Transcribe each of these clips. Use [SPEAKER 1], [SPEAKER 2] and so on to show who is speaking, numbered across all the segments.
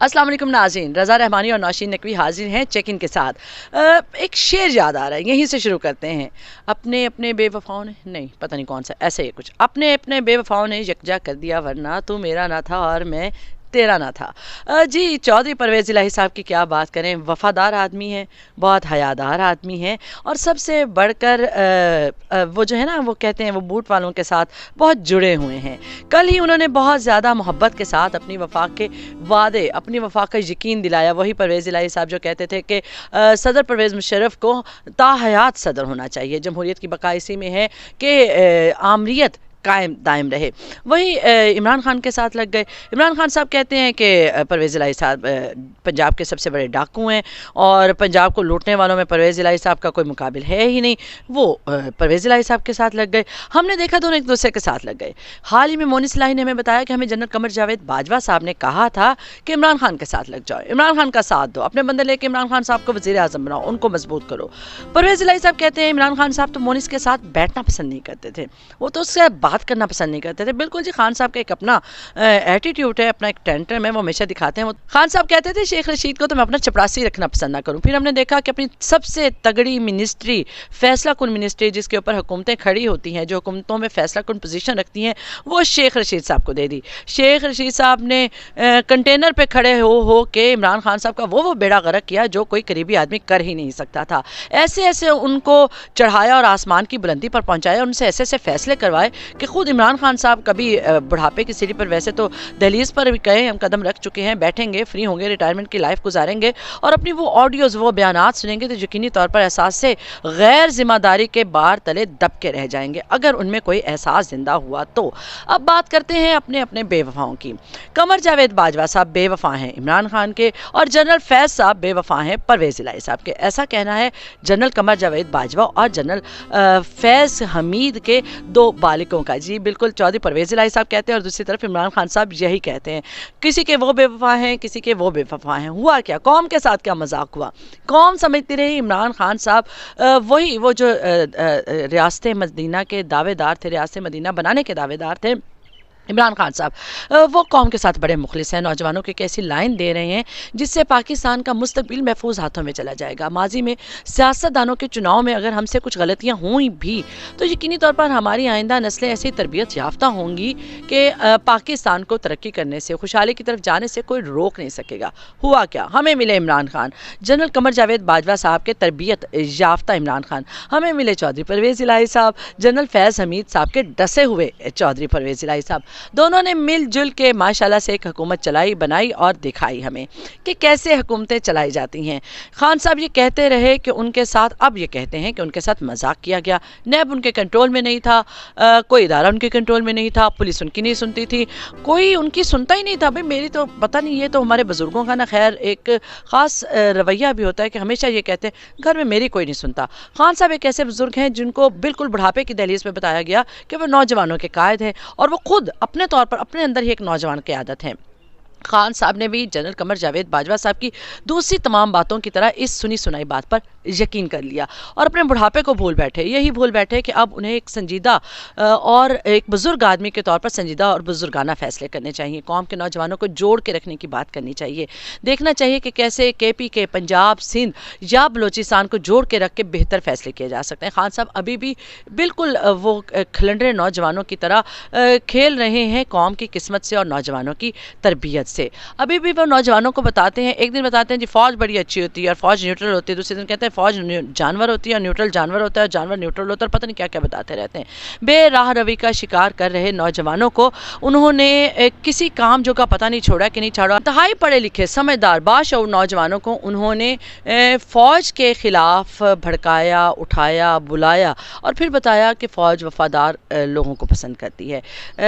[SPEAKER 1] अस्सलाम वालेकुम नाज़रीन, रज़ा रहमानी और नौशीन नकवी हाजिर हैं चेक इन के साथ। एक शेर याद आ रहा है, यहीं से शुरू करते हैं। अपने अपने बेवफाओं ने, नहीं पता नहीं कौन सा, ऐसे ही कुछ, अपने अपने बेवफाओं ने यकजा कर दिया वरना तू मेरा ना था और मैं तेरा ना था। जी चौधरी परवेज़ इलाही साहब की क्या बात करें, वफ़ादार आदमी हैं, बहुत हयादार आदमी हैं और सबसे बढ़कर वो जो है ना, वो कहते हैं वो बूट वालों के साथ बहुत जुड़े हुए हैं। कल ही उन्होंने बहुत ज़्यादा मोहब्बत के साथ अपनी वफ़ा के वादे, अपनी वफ़ा का यकीन दिलाया। वही परवेज़ इलाही साहब जो कहते थे कि सदर परवेज़ मुशर्रफ को ताहयात सदर होना चाहिए, जमहूरियत की बका इसी में है कि आमरीत कायम दायम रहे। वही इमरान खान के साथ लग गए। इमरान खान साहब कहते हैं कि परवेज़ इलाही साहब पंजाब के सबसे बड़े डाकू हैं और पंजाब को लूटने वालों में परवेज़ इलाही साहब का कोई मुकाबिल है ही नहीं। वो परवेज़ इलाही साहब के साथ लग गए। हमने देखा दोनों एक दूसरे के साथ लग गए। हाल ही में मोनिस इलाही ने हमें बताया कि हमें जनरल कमर जावेद बाजवा साहब ने कहा था कि इमरान खान के साथ लग जाओ, इमरान खान का साथ दो, अपने बंदे लेके इमरान खान साहब को वज़ीर आज़म बनाओ, उनको मजबूत करो। परवेज़ इलाही साहब कहते हैं इमरान खान साहब तो मोनिस के साथ बैठना पसंद नहीं करते थे, वो तो उससे बात करना पसंद नहीं करते थे। बिल्कुल जी, खान साहब का एक अपना एटीट्यूड है, अपना एक टेंटरम है, वो हमेशा दिखाते हैं। वो खान साहब कहते थे शेख रशीद को तो मैं अपना चपरासी रखना पसंद ना करूं। फिर हमने देखा कि अपनी सबसे तगड़ी मिनिस्ट्री, फैसला कुन मिनिस्ट्री, जिसके ऊपर हुकूमतें खड़ी होती हैं, जो हुकूमतों में फैसला कुन पोजीशन रखती हैं, वो शेख रशीद साहब को दे दी। शेख रशीद साहब ने कंटेनर पे खड़े हो के इमरान खान साहब का वो बेड़ा गर्क किया जो कोई करीबी आदमी कर ही नहीं सकता था। ऐसे ऐसे उनको चढ़ाया और आसमान की बुलंदी पर पहुंचाया, उनसे ऐसे ऐसे फैसले करवाए कि खुद इमरान खान साहब कभी बुढ़ापे की सीढ़ी पर, वैसे तो दहलीज पर भी कहे हम कदम रख चुके हैं, बैठेंगे, फ्री होंगे, रिटायरमेंट की लाइफ गुजारेंगे और अपनी वो ऑडियोज़, वो बयानात सुनेंगे तो यकीनी तौर पर एहसास से गैर जिम्मेदारी के बार तले दब के रह जाएंगे, अगर उनमें कोई एहसास जिंदा हुआ तो। अब बात करते हैं अपने अपने बेवफाओं की। कमर जावेद बाजवा साहब बेवफा हैं इमरान खान के और जनरल फैज़ साहब बेवफा हैं परवेज़ इलाही साहब के। ऐसा कहना है जनरल कमर जावेद बाजवा और जनरल फैज़ हमीद के दो बालिकों का। जी बिल्कुल, चौधरी परवेज़ इलाही साहब कहते हैं और दूसरी तरफ इमरान खान साहब यही कहते हैं। किसी के वो बेवफा हैं, किसी के वो बेवफा हैं। हुआ क्या, कौम के साथ क्या मजाक हुआ? कौम समझती रही इमरान खान साहब वही वो जो रियासत मदीना के दावेदार थे, रियासत मदीना बनाने के दावेदार थे इमरान खान साहब, वो कौम के साथ बड़े मुखलिस हैं। नौजवानों की कैसी लाइन दे रहे हैं जिससे पाकिस्तान का मुस्तकबिल महफूज हाथों में चला जाएगा। माजी में सियासतदानों के चुनाव में अगर हमसे कुछ गलतियां हुई भी तो यकीनी तौर पर हमारी आइंदा नस्लें ऐसी तरबियत याफ्ता होंगी कि पाकिस्तान को तरक्की करने से, खुशहाली की तरफ जाने से कोई रोक नहीं सकेगा। हुआ क्या, हमें मिले इमरान खान, जनरल कमर जावेद बाजवा साहब के तरबियत याफ्ता इमरान खान, हमें मिले चौधरी परवेज़ इलाही साहब, जनरल फैज़ हमीद साहब के डसे हुए चौधरी परवेज़ इलाही साहब। दोनों ने मिलजुल के माशाल्लाह से एक हुकूमत चलाई, बनाई और दिखाई हमें कि कैसे हुकूमतें चलाई जाती हैं। खान साहब ये कहते रहे कि उनके साथ, अब ये कहते हैं कि उनके साथ मजाक किया गया, नैब उनके कंट्रोल में नहीं था, कोई इदारा उनके कंट्रोल में नहीं था, पुलिस उनकी नहीं सुनती थी, कोई उनकी सुनता ही नहीं था। भाई मेरी तो पता नहीं, ये तो हमारे बुजुर्गों का ना खैर एक ख़ास रवैया भी होता है कि हमेशा ये कहते हैं घर में मेरी कोई नहीं सुनता। खान साहब एक ऐसे बुजुर्ग हैं जिनको बिल्कुल बुढ़ापे की दहलीज पर बताया गया कि वो नौजवानों के कायद हैं और वो खुद अपने तौर पर अपने अंदर ही एक नौजवान की आदत है। खान साहब ने भी जनरल कमर जावेद बाजवा साहब की दूसरी तमाम बातों की तरह इस सुनी सुनाई बात पर यकीन कर लिया और अपने बुढ़ापे को भूल बैठे। यही भूल बैठे कि अब उन्हें एक संजीदा और एक बुजुर्ग आदमी के तौर पर संजीदा और बुजुर्गाना फैसले करने चाहिए। कौम के नौजवानों को जोड़ के रखने की बात करनी चाहिए। देखना चाहिए कि कैसे KP के पंजाब, सिंध या बलोचिस्तान को जोड़ के रख के बेहतर फैसले किए जा सकते हैं। खान साहब अभी भी बिल्कुल वो खिलंडरे नौजवानों की तरह खेल रहे हैं कौम की किस्मत से और नौजवानों की तरबियत से। अभी भी वो नौजवानों को बताते हैं, एक दिन बताते हैं जी फौज बड़ी अच्छी होती है और फौज न्यूट्रल होती है, दूसरे दिन कहते हैं फौज जानवर होती है और न्यूट्रल जानवर होता है, जानवर न्यूट्रल होता है, और पता नहीं क्या क्या बताते रहते हैं। बेराह रवि का शिकार कर रहे नौजवानों को उन्होंने किसी काम जो का पता नहीं छोड़ा कि नहीं छोड़ा। इंतहाई पढ़े लिखे, समझदार, बाशऊर नौजवानों को उन्होंने फौज के खिलाफ भड़काया, उठाया, बुलाया और फिर बताया कि फौज वफादार लोगों को पसंद करती है।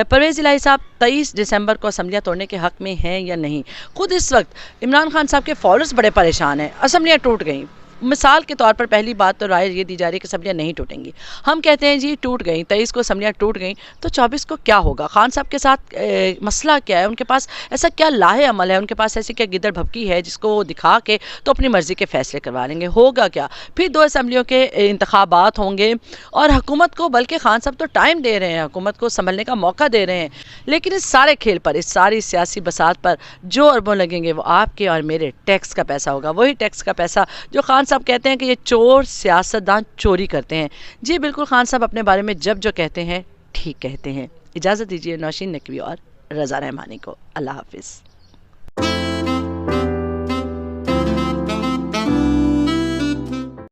[SPEAKER 1] परवेज़ इलाही साहब 23 दिसंबर को असम्बलियाँ तोड़ने के हक में हैं या नहीं? खुद इस वक्त इमरान खान साहब के फॉलोअर्स बड़े परेशान हैं, असम्बलियाँ टूट गई, مثال کے طور پر پہلی بات تو رائے یہ دی جا رہی ہے کہ اسمبلیاں نہیں ٹوٹیں گی. ہم کہتے ہیں جی ٹوٹ گئیں، 23 کو اسمبلیاں ٹوٹ گئیں تو 24 کو کیا ہوگا؟ خان صاحب کے ساتھ مسئلہ کیا ہے؟ ان کے پاس ایسا کیا لاہے عمل ہے؟ ان کے پاس ایسی کیا گدڑ بھبکی ہے جس کو وہ دکھا کے تو اپنی مرضی کے فیصلے کروا لیں گے؟ ہوگا کیا؟ پھر 2 اسمبلیوں کے انتخابات ہوں گے اور حکومت کو، بلکہ خان صاحب تو ٹائم دے رہے ہیں، حکومت کو سنبھلنے کا موقع دے رہے ہیں، لیکن اس سارے کھیل پر، اس ساری سیاسی بساط پر جو اربوں لگیں گے وہ آپ کے اور میرے ٹیکس کا پیسہ ہوگا. وہی ٹیکس کا پیسہ جو خان صاحب کہتے ہیں کہ یہ چور سیاستدان چوری کرتے ہیں. جی بالکل، خان صاحب اپنے بارے میں جب جو کہتے ہیں ٹھیک کہتے ہیں. اجازت دیجیے نوشین نقوی اور رضا رحمانی کو. اللہ حافظ.